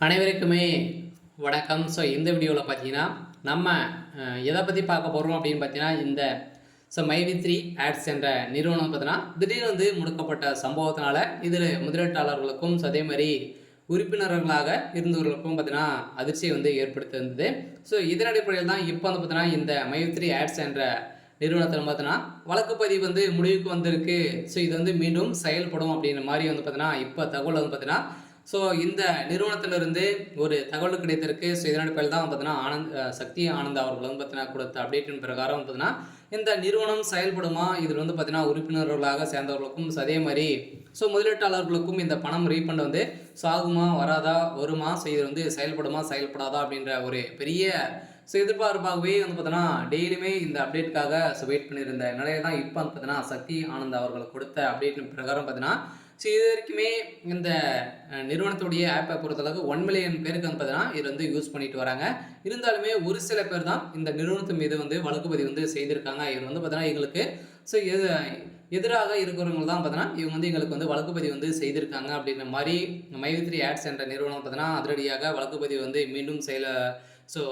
அனைவருக்குமே வணக்கம். ஸோ இந்த வீடியோவில் பார்த்தீங்கன்னா நம்ம எதை பற்றி பார்க்க போகிறோம் அப்படின்னு பார்த்தீங்கன்னா மைவி3 ஆட்ஸ் என்ற நிறுவனம் பார்த்தீங்கன்னா திடீர்னு முடக்கப்பட்ட சம்பவத்தினால இதில் முதலீட்டாளர்களுக்கும் அதே மாதிரி உறுப்பினர்களாக இருந்தவர்களுக்கும் பார்த்தீங்கன்னா அதிர்ச்சியை ஏற்படுத்தியிருந்தது. ஸோ இதன் அடிப்படையில் தான் இப்போ பார்த்தீங்கன்னா இந்த மைவி3 ஆட்ஸ் என்ற நிறுவனத்தில் பார்த்தீங்கன்னா வழக்குப்பதிவு முடிவுக்கு வந்திருக்கு. ஸோ இது மீண்டும் செயல்படும் அப்படின்ற மாதிரி பார்த்தீங்கன்னா இப்போ தகவல் பார்த்தீங்கன்னா ஸோ இந்த நிறுவனத்திலிருந்து ஒரு தகவல் கிடைத்திருக்கு. ஸோ இதன் அடிப்படையில் தான் பார்த்தீங்கன்னா சக்தி ஆனந்த் அவர்கள் பார்த்தீங்கன்னா கொடுத்த அப்டேட்டின் பிரகாரம் பார்த்தீங்கன்னா இந்த நிறுவனம் செயல்படுமா, இதில் பார்த்தீங்கன்னா உறுப்பினர்களாக சேர்ந்தவர்களுக்கும் அதே மாதிரி ஸோ முதலீட்டாளர்களுக்கும் இந்த பணம் ரீஃபண்ட் ஸோ ஆகுமா வராதா வருமா, ஸோ இது செயல்படுமா செயல்படாதா அப்படின்ற ஒரு பெரிய ஸோ எதிர்பார்ப்பாகவே பார்த்தீங்கன்னா டெய்லியுமே இந்த அப்டேட்டுக்காக ஸோ வெயிட் பண்ணியிருந்த நிலையில தான் இப்போ பார்த்தீங்கன்னா சக்தி ஆனந்த் அவர்கள் கொடுத்த அப்டேட்டின் பிரகாரம் பார்த்தீங்கன்னா ஸோ இது வரைக்குமே இந்த நிறுவனத்துடைய ஆப்பை பொறுத்தளவுக்கு 1 மில்லியன் பேருக்கு பார்த்தீங்கன்னா இது யூஸ் பண்ணிட்டு வராங்க. இருந்தாலுமே ஒரு சில பேர் தான் இந்த நிறுவனத்தின் மீது வழக்குப்பதிவு செய்திருக்காங்க. இவர் பார்த்தீங்கன்னா எங்களுக்கு ஸோ எதிராக இருக்கிறவங்க தான் பார்த்தீங்கன்னா இவங்க எங்களுக்கு வழக்குப்பதிவு செய்திருக்காங்க அப்படின்ற மாதிரி மைவி3 ஆட்ஸ் என்ற நிறுவனம் பார்த்தீங்கன்னா அதிரடியாக வழக்குப்பதிவு மீண்டும் ஸோ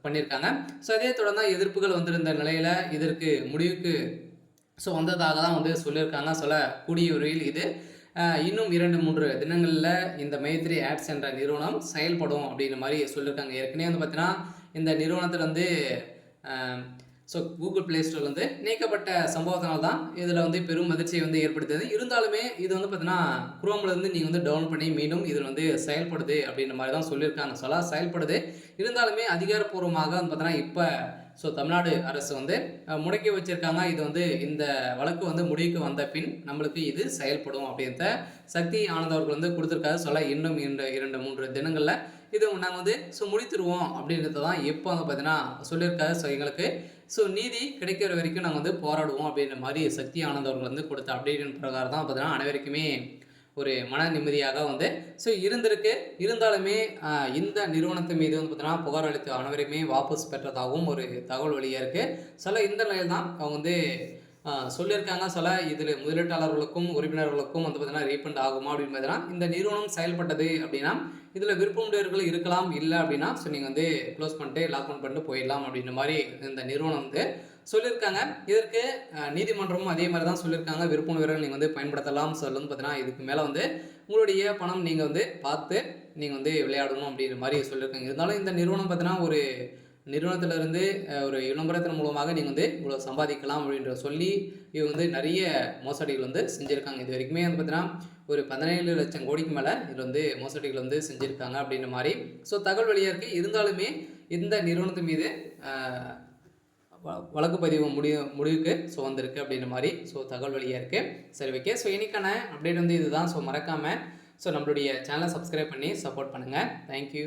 பண்ணியிருக்காங்க. ஸோ அதே தொடர்ந்து எதிர்ப்புகள் வந்திருந்த நிலையில் இதற்கு முடிவுக்கு ஸோ வந்ததாக தான் சொல்லியிருக்காங்க. சொல்லக்கூடிய விரைவில் இது இன்னும் 2-3 தினங்களில் இந்த மைவி3 ஆட்ஸ் என்ற நிறுவனம் செயல்படும் அப்படின்ற மாதிரி சொல்லியிருக்காங்க. ஏற்கனவே பார்த்தீங்கன்னா இந்த நிறுவனத்தில் ஸோ கூகுள் ப்ளே ஸ்டோர்லேருந்து நீக்கப்பட்ட சம்பவத்தினால தான் இதில் பெரும் அதிர்ச்சியை ஏற்படுத்துது. இருந்தாலுமே இது பார்த்தீங்கன்னா குரோம்லேருந்து நீங்கள் டவுன்லோட் பண்ணி மீண்டும் இதில் செயல்படுது அப்படின்ற மாதிரி தான் சொல்லியிருக்காங்க. செயல்படுது. இருந்தாலுமே அதிகாரப்பூர்வமாக பார்த்தீங்கன்னா இப்போ ஸோ தமிழ்நாடு அரசு முடக்கி வச்சுருக்காங்க. இது இந்த வழக்கு முடிவுக்கு வந்த பின் நம்மளுக்கு இது செயல்படும் அப்படின்ற சக்தி ஆனந்த் அவர்கள் கொடுத்துருக்காரு. இன்னும் 2-3 தினங்களில் இது நாங்கள் ஸோ முடித்துருவோம் அப்படின்றத தான் இப்போ பார்த்தீங்கன்னா சொல்லியிருக்காரு. ஸோ எங்களுக்கு ஸோ நீதி கிடைக்கிற வரைக்கும் நாங்கள் போராடுவோம் அப்படின்ற மாதிரி சக்தி ஆனந்த் அவர்கள் கொடுத்த அப்டேட்டின் பிரகாரம் தான் பார்த்தீங்கன்னா அனைவருக்குமே ஒரு மன நிம்மதியாக ஸோ இருந்திருக்கு. இருந்தாலுமே இந்த நிறுவனத்தின் மீது பார்த்தீங்கன்னா புகார் அளித்த அனைவருமே வாபஸ் பெற்றதாகவும் ஒரு தகவல் வெளியாக இருக்குது. இந்த நிலையில் தான் அவங்க சொல்லியிருக்காங்க. இதில் முதலீட்டாளர்களுக்கும் உறுப்பினர்களுக்கும் பார்த்தீங்கன்னா ரீஃபண்ட் ஆகுமா அப்படின்னு பார்த்தீங்கன்னா இந்த நிறுவனம் செயல்பட்டது அப்படின்னா இதில் விருப்பமுடையவர்கள் இருக்கலாம், இல்லை அப்படின்னா ஸோ நீங்கள் க்ளோஸ் பண்ணிட்டு லாக்அவுட் பண்ணிட்டு போயிடலாம் அப்படின்ற மாதிரி இந்த நிறுவனம் சொல்லியிருக்காங்க. இதற்கு நீதிமன்றமும் அதே மாதிரி தான் சொல்லியிருக்காங்க. விருப்பமுடையவர்கள் நீங்கள் பயன்படுத்தலாம். பார்த்தீங்கன்னா இதுக்கு மேலே உங்களுடைய பணம் நீங்கள் பார்த்து நீங்கள் விளையாடணும் அப்படின்ற மாதிரி சொல்லியிருக்காங்க. இருந்தாலும் இந்த நிறுவனம் பார்த்தீங்கன்னா ஒரு நிறுவனத்திலிருந்து ஒரு விளம்பரத்தின் மூலமாக நீங்கள் இவ்வளோ சம்பாதிக்கலாம் அப்படின்ற சொல்லி இவங்க நிறைய மோசடிகள் செஞ்சுருக்காங்க. இது வரைக்குமே பார்த்தீங்கன்னா ஒரு 17 லட்சம் கோடிக்கு மேலே இதில் மோசடிகள் செஞ்சுருக்காங்க அப்படின்ற மாதிரி ஸோ தகவல் வெளியாக இருக்குது. இருந்தாலுமே இந்த நிறுவனத்தின் மீது வழக்குப்பதிவு முடிவுக்கு ஸோ வந்திருக்கு அப்படின்ற மாதிரி ஸோ தகவல் வெளியாக இருக்குது. சரி, ஓகே. ஸோ இன்னைக்கான அப்டேட் இதுதான். ஸோ மறக்காமல் ஸோ நம்மளுடைய சேனலை சப்ஸ்கிரைப் பண்ணி சப்போர்ட் பண்ணுங்கள். தேங்க்யூ.